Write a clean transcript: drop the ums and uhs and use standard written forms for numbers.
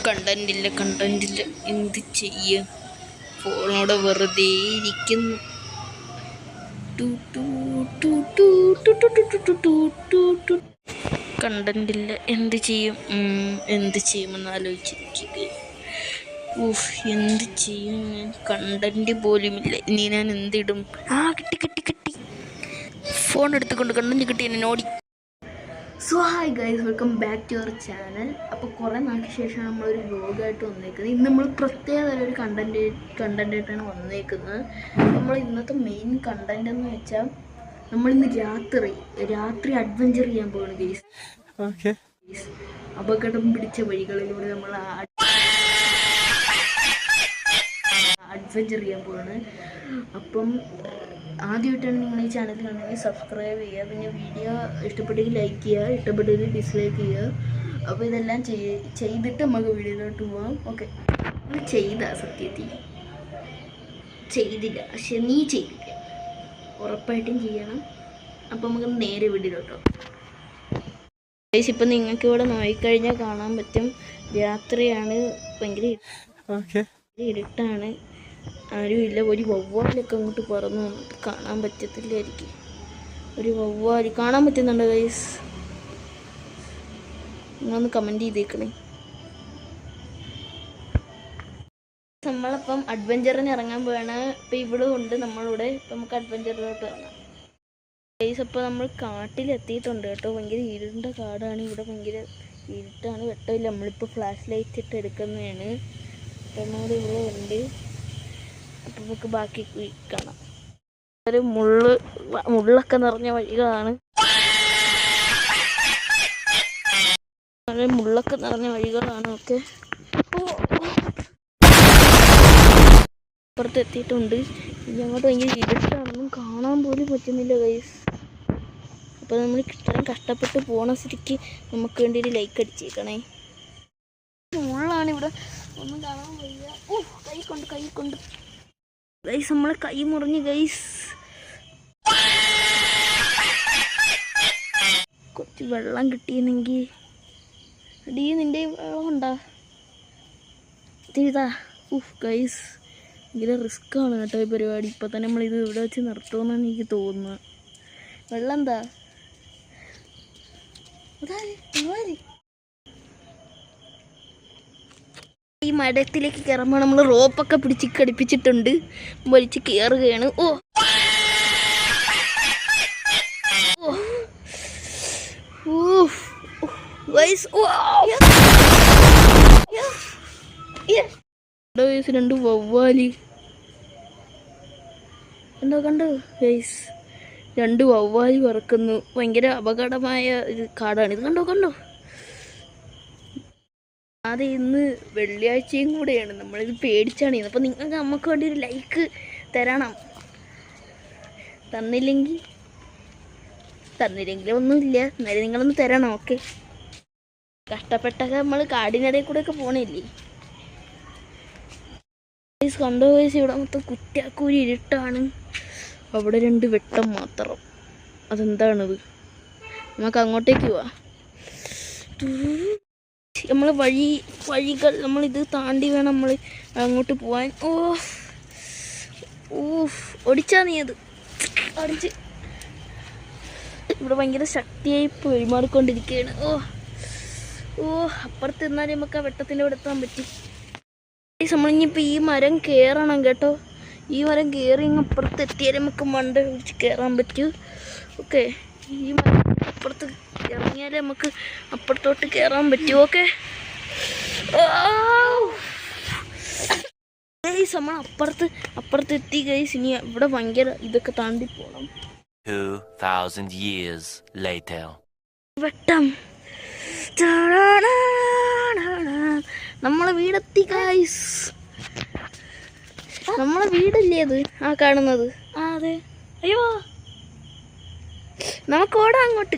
കണ്ടന്റില്ല എന്ത് ചെയ്യ ഫോണോടെ വെറുതെ ഇരിക്കുന്നു. കണ്ടന്റില്ല എന്ത് ചെയ്യുമെന്ന് ആലോചിച്ചിരിക്കുക. എന്ത് ചെയ്യും ഞാൻ? കണ്ടന്റ് പോലുമില്ല. ഇനി ഞാൻ എന്തിടും? കിട്ടി ഫോൺ എടുത്തുകൊണ്ട് കണ്ടന്റ് കിട്ടി എന്നെ ഓടി. So hi guys, welcome back to our channel. അപ്പോൾ കുറേ നാൾക്ക് ശേഷമാണ് നമ്മളൊരു വ്ലോഗായിട്ട് വന്നേക്കുന്നത്. ഇന്ന് നമ്മൾ പ്രത്യേക ഒരു കണ്ടൻ്റായിട്ടാണ് വന്നേക്കുന്നത്. നമ്മൾ ഇന്നത്തെ മെയിൻ കണ്ടന്റ് എന്ന് വെച്ചാൽ നമ്മളിന്ന് രാത്രി അഡ്വഞ്ചർ ചെയ്യാൻ പോവാണ് ഗൈസ്. അപകടം പിടിച്ച വഴികളിലൂടെ നമ്മൾ അഡ്വഞ്ചർ ചെയ്യാൻ പോവാണ്. അപ്പം ആദ്യമായിട്ടാണ് നിങ്ങൾ ഈ ചാനൽ കാണുന്നത്, സബ്സ്ക്രൈബ് ചെയ്യുക. പിന്നെ വീഡിയോ ഇഷ്ടപ്പെട്ടെങ്കിൽ ലൈക്ക് ചെയ്യുക, ഇഷ്ടപ്പെട്ടെങ്കിൽ ഡിസ്ലൈക്ക് ചെയ്യുക. അപ്പോൾ ഇതെല്ലാം ചെയ്തിട്ട് നമുക്ക് വീഡിയോയിലോട്ട് പോവാം. ഓക്കെ, സത്യത്തിൽ ചെയ്തില്ല, പക്ഷെ നീ ചെയ്തില്ല, ഉറപ്പായിട്ടും ചെയ്യണം. അപ്പോൾ നമുക്ക് നേരെ വീഡിയോയിലോട്ടോ. ഇപ്പം നിങ്ങൾക്ക് ഇവിടെ നോക്കിക്കഴിഞ്ഞാൽ കാണാൻ പറ്റും, രാത്രിയാണ്, ഭയങ്കര ഇരുട്ടാണ്, ആരുമില്ല. ഒരു വവ്വാലൊക്കെ അങ്ങോട്ട് പറന്നു വന്നിട്ട് കാണാൻ പറ്റത്തില്ലായിരിക്കും. ഒരു വവ്വാല് കാണാൻ പറ്റുന്നുണ്ടോ ഗൈസ്? നിങ്ങളൊന്ന് കമൻറ്റ് ചെയ്തേക്കണേ. നമ്മളിപ്പം അഡ്വഞ്ചറിന് ഇറങ്ങാൻ പോവാണ്. ഇപ്പം ഇവിടെ ഉണ്ട് നമ്മളിവിടെ. ഇപ്പം നമുക്ക് അഡ്വഞ്ചറിലോട്ട് ഇറങ്ങാം ഗൈസ്. അപ്പോൾ നമ്മൾ കാട്ടിലെത്തിയിട്ടുണ്ട് കേട്ടോ. ഭയങ്കര ഇരുണ്ട കാടാണ് ഇവിടെ, ഭയങ്കര ഇരുട്ടാണ്, വെട്ടമില്ല. നമ്മളിപ്പോൾ ഫ്ലാഷ് ലൈറ്റ് ഇട്ട് എടുക്കുന്നതാണ്. അപ്പം നമ്മളിവിടെ ഉണ്ട്. അപ്പം നമുക്ക് ബാക്കി കാണാം. ഒരു മുള്ളൊക്കെ നിറഞ്ഞ വഴികളാണ്, മുള്ളൊക്കെ നിറഞ്ഞ വഴികളാണ്. ഓക്കെ, അപ്പുറത്ത് എത്തിയിട്ടുണ്ട്. ഇനി അങ്ങോട്ട് ഭയങ്കര ഇരുട്ടാണെന്നും കാണാൻ പോലും പറ്റുന്നില്ല ഗൈസ്. അപ്പോൾ നമ്മൾ ഇത്രയും കഷ്ടപ്പെട്ട് പോണ സ്ഥിതിക്ക് നമുക്ക് വേണ്ടി ഒരു ലൈക്ക് അടിച്ചേക്കണേ. മുള്ളാണ് ഇവിടെ, ഒന്നും കാണാൻ വയ്യ. കൈ കൊണ്ട് ഗൈസ്, നമ്മളെ കൈ മുറിഞ്ഞ് ഗൈസ്. കുറച്ച് വെള്ളം കിട്ടിയെന്നെങ്കിൽ. അടി, നിൻ്റെ വെള്ളം ഉണ്ടാ? ഇതാ ഗൈസ്, ഭയങ്കര റിസ്ക്കാണ് കേട്ടോ ഈ പരിപാടി. ഇപ്പം തന്നെ നമ്മളിത് ഇവിടെ വെച്ച് നിർത്തുമെന്നാണ് എനിക്ക് തോന്നുന്നത്. വെള്ളം എന്താ? ഈ മരത്തിലേക്ക് കയറുമ്പോൾ നമ്മൾ റോപ്പൊക്കെ പിടിച്ച് ഘടിപ്പിച്ചിട്ടുണ്ട്, വലിച്ച് കയറുകയാണ്. രണ്ട് വവ്വാലി കണ്ടോ ഗൈസ്, രണ്ട് വവ്വാലി പറക്കുന്നു. ഭയങ്കര അപകടമായ ഒരു കാടാണിത്. കണ്ടോ. അത് ഇന്ന് വെള്ളിയാഴ്ചയും കൂടെയാണ്, നമ്മളിത് പേടിച്ചാണ്. അപ്പോൾ നിങ്ങൾക്ക് നമുക്ക് വേണ്ടി ഒരു ലൈക്ക് തരണം. തന്നില്ലെങ്കിൽ ഒന്നുമില്ല, എന്നാലും നിങ്ങളൊന്ന് തരണം. ഓക്കെ, കഷ്ടപ്പെട്ടൊക്കെ നമ്മൾ കാടിനിടയിൽ കൂടെയൊക്കെ പോണില്ലേ കണ്ടോ വയസ്സ്. ഇവിടെ മൊത്തം കുറ്റാക്കൂരി ഇരുട്ടാണ്, അവിടെ രണ്ട് വെട്ടം മാത്രം. അതെന്താണത്? നമുക്ക് അങ്ങോട്ടേക്ക് പോവാം. നമ്മൾ വഴികൾ നമ്മളിത് താണ്ടി വേണം നമ്മൾ അങ്ങോട്ട് പോവാൻ. ഓടിച്ചാ നീ അത് ഓടിച്ച്. ഇവിടെ ഭയങ്കര ശക്തിയായി പെരുമാറിക്കൊണ്ടിരിക്കുകയാണ്. അപ്പുറത്ത് നിന്നാലും നമുക്ക് ആ വെട്ടത്തിൻ്റെ അവിടെ എത്താൻ പറ്റി. നമ്മളിനിപ്പോൾ ഈ മരം കയറണം കേട്ടോ. ഈ മരം കയറി ഇങ്ങ് അപ്പുറത്ത് എത്തിയാലും നമുക്ക് മണ്ട പിടിച്ച് കയറാൻ പറ്റൂ. ഓക്കെ, ഈ മരം അപ്പുറത്ത് ഇറങ്ങിയാലേ നമുക്ക് അപ്പുറത്തോട്ട് കയറാൻ പറ്റൂ. ഓക്കെ ഗൈസ്, നമ്മൾ അപ്പുറത്ത് എത്തി ഗൈസ്. ഇനി ഇവിടെ ഭയങ്കര ഇതൊക്കെ താണ്ടി പോണം. 2000 years later. വെട്ടം, നമ്മളെ വീടെത്തി ഗൈസ്. നമ്മളെ വീടല്ലേ അത് കാണുന്നത്? അതെ. അയ്യോ, നമുക്ക് ഓടാം അങ്ങോട്ട്.